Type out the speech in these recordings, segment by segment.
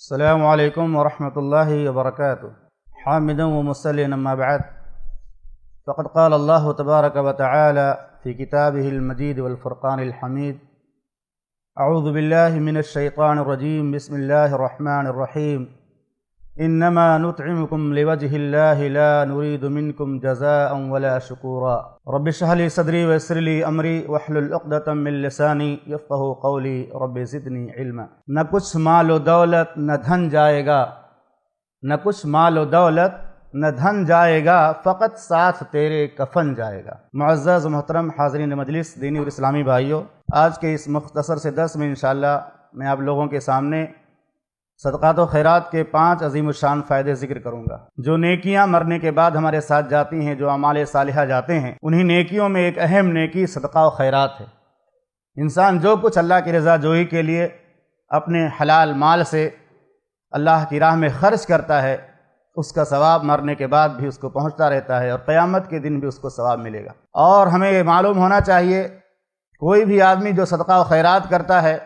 السلام علیکم ورحمۃ اللہ وبرکاتہ۔ حامدا ومصلیا اما بعد، فقد قال اللہ تبارک وتعالی فی کتابہ المجید والفرقان الحمید: اعوذ باللہ من الشیطان الرجیم، بسم اللہ الرحمن الرحیم، انما نطعمکم لوجہ اللہ لا نرید منکم جزاء ولا شکورا، رب اشرح لی صدری ویسر لی امری واحلل عقدۃ من لسانی یفقہوا قولی، رب زدنی علما۔ نہ کچھ مال و دولت نہ دھن جائے گا، نہ کچھ مال و دولت نہ دھن جائے گا، فقط ساتھ تیرے کفن جائے گا۔ معزز محترم حاضرین مجلس، دینی اور اسلامی بھائیوں، آج کے اس مختصر سے درس میں انشاءاللہ میں آپ لوگوں کے سامنے صدقات و خیرات کے 5 عظیم الشان فائدے ذکر کروں گا۔ جو نیکیاں مرنے کے بعد ہمارے ساتھ جاتی ہیں، جو اعمال صالحہ جاتے ہیں، انہی نیکیوں میں ایک اہم نیکی صدقہ و خیرات ہے۔ انسان جو کچھ اللہ کی رضا جوئی کے لیے اپنے حلال مال سے اللہ کی راہ میں خرچ کرتا ہے، اس کا ثواب مرنے کے بعد بھی اس کو پہنچتا رہتا ہے، اور قیامت کے دن بھی اس کو ثواب ملے گا۔ اور ہمیں یہ معلوم ہونا چاہیے، کوئی بھی آدمی جو صدقہ و خیرات کرتا ہے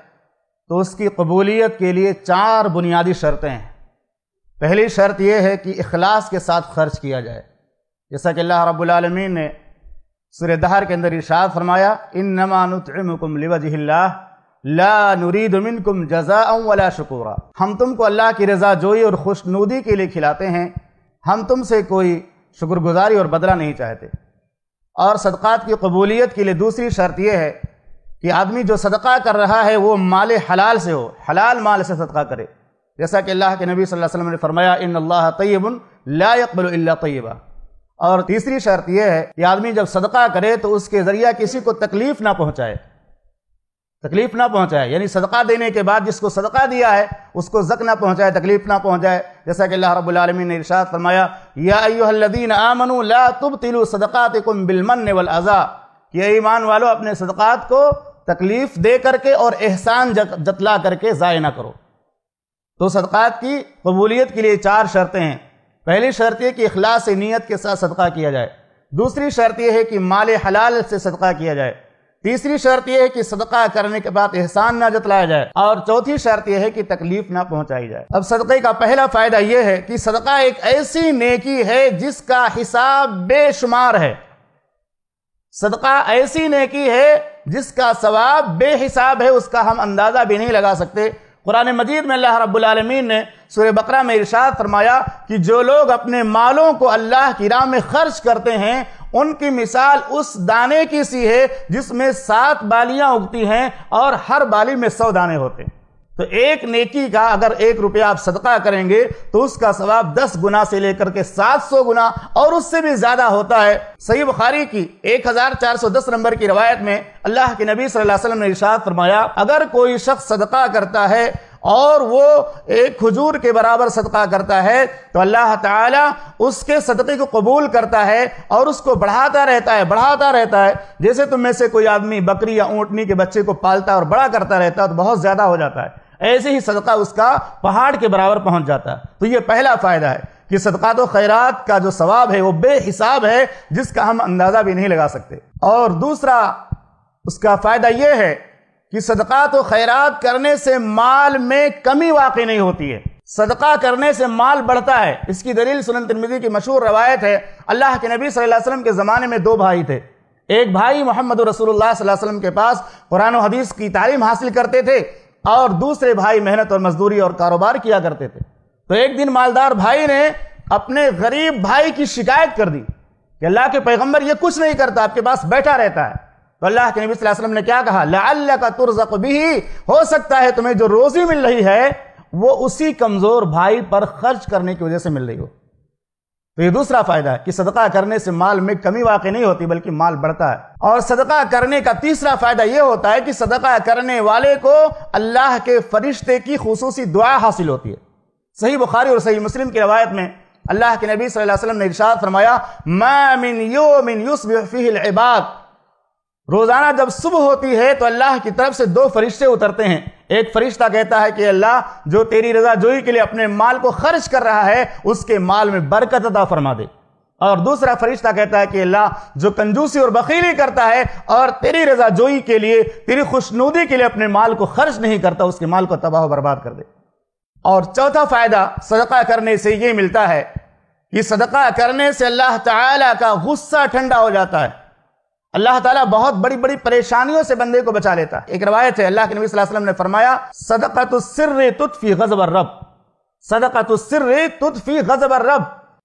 تو اس کی قبولیت کے لیے 4 بنیادی شرطیں ہیں۔ پہلی شرط یہ ہے کہ اخلاص کے ساتھ خرچ کیا جائے، جیسا کہ اللہ رب العالمین نے سورہ دہر کے اندر ارشاد فرمایا: انما نطعمکم لوجہ اللہ لا نرید منکم جزاء ولا شکورا۔ ہم تم کو اللہ کی رضا جوئی اور خوشنودی کے لیے کھلاتے ہیں، ہم تم سے کوئی شکر گزاری اور بدلہ نہیں چاہتے۔ اور صدقات کی قبولیت کے لیے دوسری شرط یہ ہے کہ آدمی جو صدقہ کر رہا ہے وہ مال حلال سے ہو، حلال مال سے صدقہ کرے، جیسا کہ اللہ کے نبی صلی اللہ علیہ وسلم نے فرمایا: ان اللہ طیب لا یقبل الا طیبا۔ اور تیسری شرط یہ ہے کہ آدمی جب صدقہ کرے تو اس کے ذریعہ کسی کو تکلیف نہ پہنچائے، یعنی صدقہ دینے کے بعد جس کو صدقہ دیا ہے اس کو زک نہ پہنچائے، تکلیف نہ پہنچائے، جیسا کہ اللہ رب العالمین نے ارشاد فرمایا: یا ایھا الذین آمنوا لا تبطلوا صدقاتکم بالمن والاذی، کہ اے ایمان والو اپنے صدقات کو تکلیف دے کر کے اور احسان جتلا کر کے ضائع نہ کرو۔ تو صدقات کی قبولیت کے لیے 4 شرطیں ہیں۔ پہلی شرط یہ کہ اخلاص نیت کے ساتھ صدقہ کیا جائے، دوسری شرط یہ ہے کہ مال حلال سے صدقہ کیا جائے، تیسری شرط یہ ہے کہ صدقہ کرنے کے بعد احسان نہ جتلایا جائے، اور چوتھی شرط یہ ہے کہ تکلیف نہ پہنچائی جائے۔ اب صدقے کا پہلا فائدہ یہ ہے کہ صدقہ ایک ایسی نیکی ہے جس کا حساب بے شمار ہے۔ صدقہ ایسی نیکی ہے جس کا ثواب بے حساب ہے، اس کا ہم اندازہ بھی نہیں لگا سکتے۔ قرآن مجید میں اللہ رب العالمین نے سورہ بقرہ میں ارشاد فرمایا کہ جو لوگ اپنے مالوں کو اللہ کی راہ میں خرچ کرتے ہیں، ان کی مثال اس دانے کی سی ہے جس میں 7 بالیاں اگتی ہیں اور ہر بالی میں 100 دانے ہوتے ہیں۔ تو ایک نیکی کا اگر 1 روپیہ آپ صدقہ کریں گے تو اس کا ثواب 10 گنا سے لے کر کے 700 گنا اور اس سے بھی زیادہ ہوتا ہے۔ صحیح بخاری کی 1410 نمبر کی روایت میں اللہ کے نبی صلی اللہ علیہ وسلم نے ارشاد فرمایا: اگر کوئی شخص صدقہ کرتا ہے اور وہ ایک کھجور کے برابر صدقہ کرتا ہے تو اللہ تعالیٰ اس کے صدقے کو قبول کرتا ہے اور اس کو بڑھاتا رہتا ہے۔ جیسے تم میں سے کوئی آدمی بکری یا اونٹنی کے بچے کو پالتا ہے اور بڑا کرتا رہتا ہے تو بہت زیادہ ہو جاتا ہے، ایسے ہی صدقہ اس کا پہاڑ کے برابر پہنچ جاتا ہے۔ تو یہ پہلا فائدہ ہے کہ صدقات و خیرات کا جو ثواب ہے وہ بے حساب ہے، جس کا ہم اندازہ بھی نہیں لگا سکتے۔ اور دوسرا اس کا فائدہ یہ ہے کہ صدقات و خیرات کرنے سے مال میں کمی واقع نہیں ہوتی ہے، صدقہ کرنے سے مال بڑھتا ہے۔ اس کی دلیل سنن ترمذی کی مشہور روایت ہے، اللہ کے نبی صلی اللہ علیہ وسلم کے زمانے میں 2 بھائی تھے۔ ایک بھائی محمد رسول اللہ صلی اللہ علیہ وسلم کے پاس قرآن و حدیث کی تعلیم حاصل کرتے تھے، اور دوسرے بھائی محنت اور مزدوری اور کاروبار کیا کرتے تھے۔ تو ایک دن مالدار بھائی نے اپنے غریب بھائی کی شکایت کر دی کہ اللہ کے پیغمبر یہ کچھ نہیں کرتا، آپ کے پاس بیٹھا رہتا ہے۔ تو اللہ کے نبی صلی اللہ علیہ وسلم نے کیا کہا؟ لعلک ترزق بہ، ہو سکتا ہے تمہیں جو روزی مل رہی ہے وہ اسی کمزور بھائی پر خرچ کرنے کی وجہ سے مل رہی ہو۔ تو یہ دوسرا فائدہ ہے کہ صدقہ کرنے سے مال میں کمی واقع نہیں ہوتی بلکہ مال بڑھتا ہے۔ اور صدقہ کرنے کا تیسرا فائدہ یہ ہوتا ہے کہ صدقہ کرنے والے کو اللہ کے فرشتے کی خصوصی دعا حاصل ہوتی ہے۔ صحیح بخاری اور صحیح مسلم کی روایت میں اللہ کے نبی صلی اللہ علیہ وسلم نے ارشاد فرمایا: ما من یوم یصبح فیہ العباد، روزانہ جب صبح ہوتی ہے تو اللہ کی طرف سے 2 فرشتے اترتے ہیں۔ ایک فرشتہ کہتا ہے کہ اللہ جو تیری رضا جوئی کے لیے اپنے مال کو خرچ کر رہا ہے اس کے مال میں برکت عطا فرما دے، اور دوسرا فرشتہ کہتا ہے کہ اللہ جو کنجوسی اور بخیلی کرتا ہے اور تیری رضا جوئی کے لیے، تیری خوشنودی کے لیے اپنے مال کو خرچ نہیں کرتا، اس کے مال کو تباہ و برباد کر دے۔ اور چوتھا فائدہ صدقہ کرنے سے یہ ملتا ہے کہ صدقہ کرنے سے اللہ تعالیٰ کا غصہ ٹھنڈا ہو جاتا ہے. اللہ تعالیٰ بہت بڑی بڑی پریشانیوں سے بندے کو بچا لیتا ہے. ایک روایت ہے اللہ کے نبی صلی اللہ علیہ وسلم نے فرمایا صدقۃ السر تطفی غضب الرب. صدقۃ السر تطفی غضب الرب.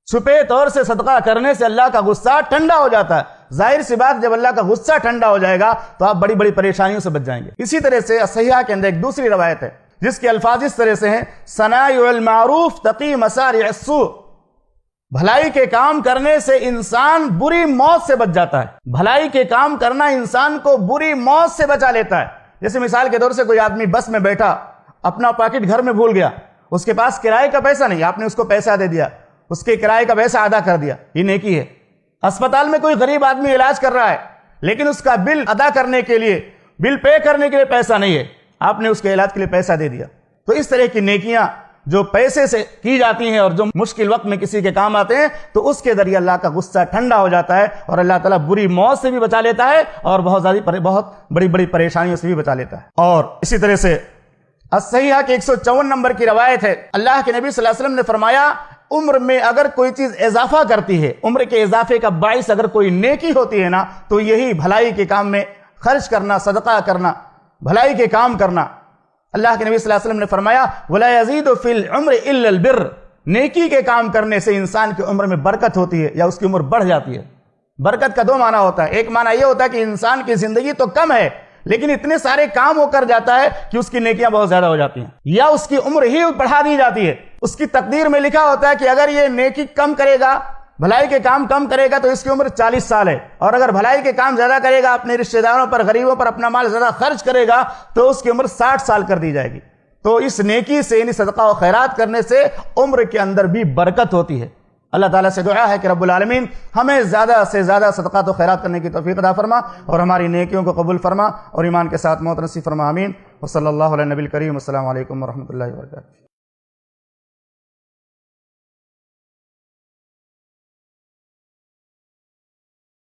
چھپے طور سے صدقہ کرنے سے اللہ کا غصہ ٹھنڈا ہو جاتا ہے. ظاہر سی بات جب اللہ کا غصہ ٹھنڈا ہو جائے گا تو آپ بڑی بڑی پریشانیوں سے بچ جائیں گے. اسی طرح سے صحیحہ کے اندر ایک دوسری روایت ہے جس کے الفاظ اس طرح سے ہیں صنائع المعروف تقی مصارع السوء. بھلائی کے کام کرنے سے انسان بری موت سے بچ جاتا ہے. بھلائی کے کام کرنا انسان کو بری موت سے بچا لیتا ہے. جیسے مثال کے طور سے کوئی آدمی بس میں بیٹھا, اپنا پاکٹ گھر میں بھول گیا, اس کے پاس کرائے کا پیسہ نہیں, آپ نے اس کو پیسہ دے دیا, اس کے کرائے کا پیسہ ادا کر دیا, یہ نیکی ہے. اسپتال میں کوئی غریب آدمی علاج کر رہا ہے لیکن اس کا بل ادا کرنے کے لیے, بل پے کرنے کے لیے پیسہ نہیں ہے, آپ نے اس کے علاج کے لیے پیسہ دے دیا. تو اس طرح کی نیکیاں جو پیسے سے کی جاتی ہیں اور جو مشکل وقت میں کسی کے کام آتے ہیں تو اس کے ذریعے اللہ کا غصہ ٹھنڈا ہو جاتا ہے اور اللہ تعالیٰ بری موت سے بھی بچا لیتا ہے اور بہت بڑی بڑی پریشانیوں سے بھی بچا لیتا ہے. اور اسی طرح سے الصحیحہ کے 154 نمبر کی روایت ہے اللہ کے نبی صلی اللہ علیہ وسلم نے فرمایا عمر میں اگر کوئی چیز اضافہ کرتی ہے, عمر کے اضافے کا باعث اگر کوئی نیکی ہوتی ہے نا تو یہی بھلائی کے کام میں خرچ کرنا, صدقہ کرنا, بھلائی کے کام کرنا. اللہ کے نبی صلی اللہ علیہ وسلم نے فرمایا وَلَا يَزِيدُ فِي الْعُمْرِ إِلَّا الْبِرِّ. نیکی کے کام کرنے سے انسان کی عمر میں برکت ہوتی ہے یا اس کی عمر بڑھ جاتی ہے. برکت کا دو معنی ہوتا ہے. ایک معنی یہ ہوتا ہے کہ انسان کی زندگی تو کم ہے لیکن اتنے سارے کام ہو کر جاتا ہے کہ اس کی نیکیاں بہت زیادہ ہو جاتی ہیں, یا اس کی عمر ہی بڑھا دی جاتی ہے. اس کی تقدیر میں لکھا ہوتا ہے کہ اگر یہ نیکی کم کرے گا, بھلائی کے کام کم کرے گا تو اس کی عمر 40 سال ہے, اور اگر بھلائی کے کام زیادہ کرے گا, اپنے رشتہ داروں پر, غریبوں پر اپنا مال زیادہ خرچ کرے گا تو اس کی عمر 60 سال کر دی جائے گی. تو اس نیکی سے یعنی صدقہ و خیرات کرنے سے عمر کے اندر بھی برکت ہوتی ہے. اللہ تعالیٰ سے دعا ہے کہ رب العالمین ہمیں زیادہ سے زیادہ صدقات و خیرات کرنے کی توفیق عطا فرما اور ہماری نیکیوں کو قبول فرما اور ایمان کے ساتھ موت نصیب فرما. آمین. وصلی اللہ علیہ نبی الکریم. السلام علیکم ورحمۃ اللہ وبرکاتہ.